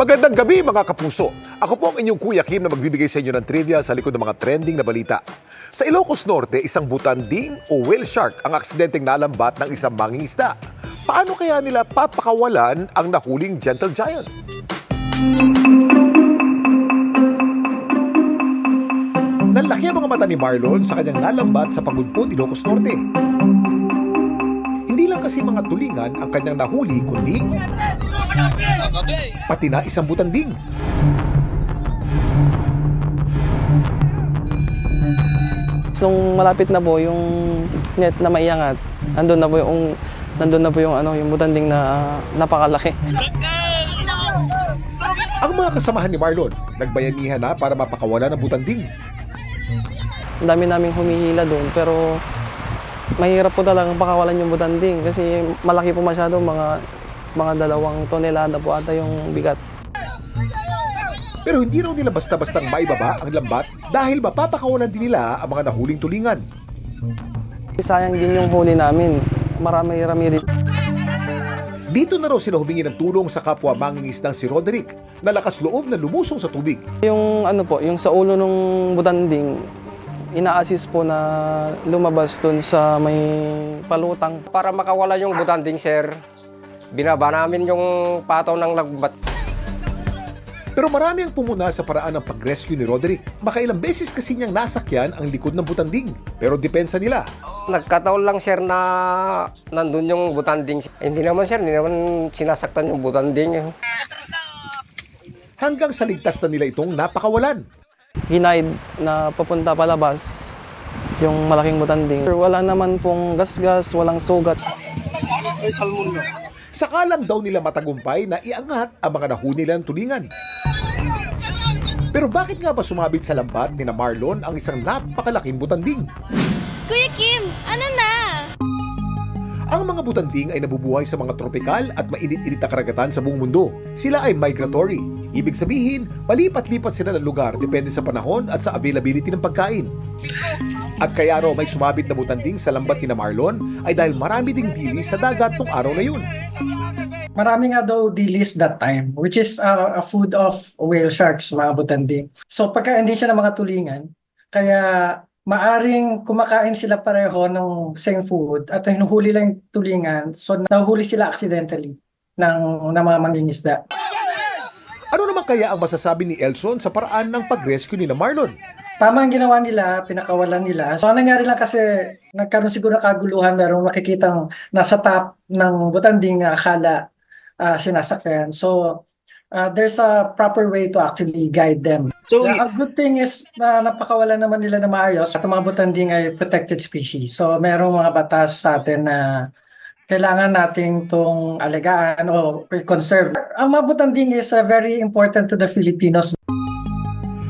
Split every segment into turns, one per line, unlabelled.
Magandang gabi mga kapuso. Ako po ang inyong Kuya Kim na magbibigay sa inyo ng trivia sa likod ng mga trending na balita. Sa Ilocos Norte, isang butanding o whale shark ang aksidenteng nalambat ng isang mangingisda. Paano kaya nila papakawalan ang nahuling gentle giant? Nanlaki ang mga mata ni Marlon sa kanyang nalambat sa Pagudpod, Ilocos Norte. Hindi lang kasi mga tulingan ang kanyang nahuli, kundi pati na isang butanding.
Nung malapit na po yung net na maiangat, nandun na po yung butanding na napakalaki.
Ang mga kasamahan ni Marlon, nagbayanihan na para mapakawalan ng butanding.
Ang dami naming humihila doon, pero mahirap po talagang pakawalan yung butanding kasi malaki po masyado, mga 2 tonelada po ata yung bigat.
Pero hindi raw nila basta-bastang maibaba ang lambat dahil mapapakawalan din nila ang mga nahuling tulingan.
Sayang din yung huli namin, marami-rami rin.
Dito na raw sila humingi ng tulong sa kapwa mangingisdang si Roderick na lakas loob na lumusong sa tubig.
Yung yung sa ulo ng butanding, ina-assist po na lumabas dun sa may palutang.
Para makawala yung butanding, sir, binaba namin yung pataw ng lagbat.
Pero marami ang pumuna sa paraan ng pag-rescue ni Roderick. Makailang beses kasi niyang nasakyan ang likod ng butanding. Pero depensa nila.
Nagkataon lang, sir, na nandun yung butanding. Hindi naman, sir, hindi naman sinasaktan yung butanding.
Hanggang sa ligtas na nila itong napakawalan.
Ginaid na papunta palabas yung malaking butanding. Wala naman pong gasgas, walang sugat.
Sakalang daw nila matagumpay na iangat ang mga nahuli nilang tulingan. Pero bakit nga ba sumabit sa lambat ni na Marlon ang isang napakalaking butanding?
Kuya Kim, ano na?
Ang mga butanding ay nabubuhay sa mga tropikal at mainit-init na karagatan sa buong mundo. Sila ay migratory. Ibig sabihin, palipat-lipat sila ng lugar depende sa panahon at sa availability ng pagkain. At kaya raw may sumabit na butanding sa lambat ni na Marlon ay dahil marami ding dilis sa dagat nung araw na yun.
Marami nga daw dilis that time, which is a food of whale sharks, mga butanding. So pagka hindi siya ng mga tulingan, kaya maaring kumakain sila pareho ng same food at hinuhuli lang yung tulingan, so nahuhuli sila accidentally ng mga mangingisda.
Ano naman kaya ang masasabi ni Elson sa paraan ng pag-rescue ni na Marlon?
Tama ang ginawa nila, pinakawalan nila. So ang nangyari lang kasi, nagkaroon siguro ng kaguluhan, merong makikitang nasa top ng butanding na akala sinasakyan. So there's a proper way to actually guide them. So a good thing is na napakawalan naman nila na maayos at ang mga butanding ay protected species. So merong mga batas sa atin na kailangan nating itong alagaan o conserve. Ang mga butanding is very important to the Filipinos.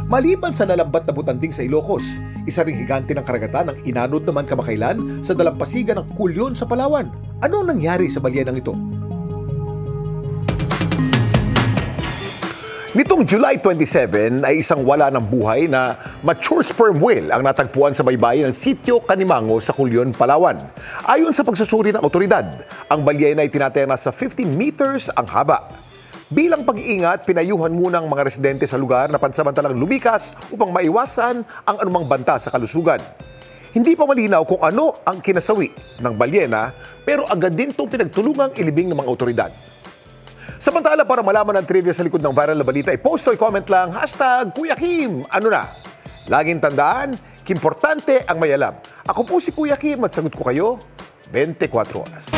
Maliban sa nalambat na butanding sa Ilocos, isa ring higante ng karagatan ang inanod naman kamakailan sa dalampasigan ng Kulyon sa Palawan. Ano ang nangyari sa balyenang ito? Nitong July 27 ay isang wala ng buhay na mature sperm whale ang natagpuan sa baybayin ng Sitio Canimango sa Kulyon, Palawan. Ayon sa pagsusuri ng otoridad, ang balyena ay tinataya na sa 15 meters ang haba. Bilang pag-iingat, pinayuhan muna ang mga residente sa lugar na pansamantalang lumikas upang maiwasan ang anumang banta sa kalusugan. Hindi pa malinaw kung ano ang kinasawi ng balyena, pero agad din itong pinagtulungang ilibing ng mga otoridad. Samantala, para malaman ang trivia sa likod ng viral na balita, i-post o i-comment lang, #Kuya Kim. Ano na? Laging tandaan, importante ang may alam. Ako po si Kuya Kim at sagot ko kayo 24 oras.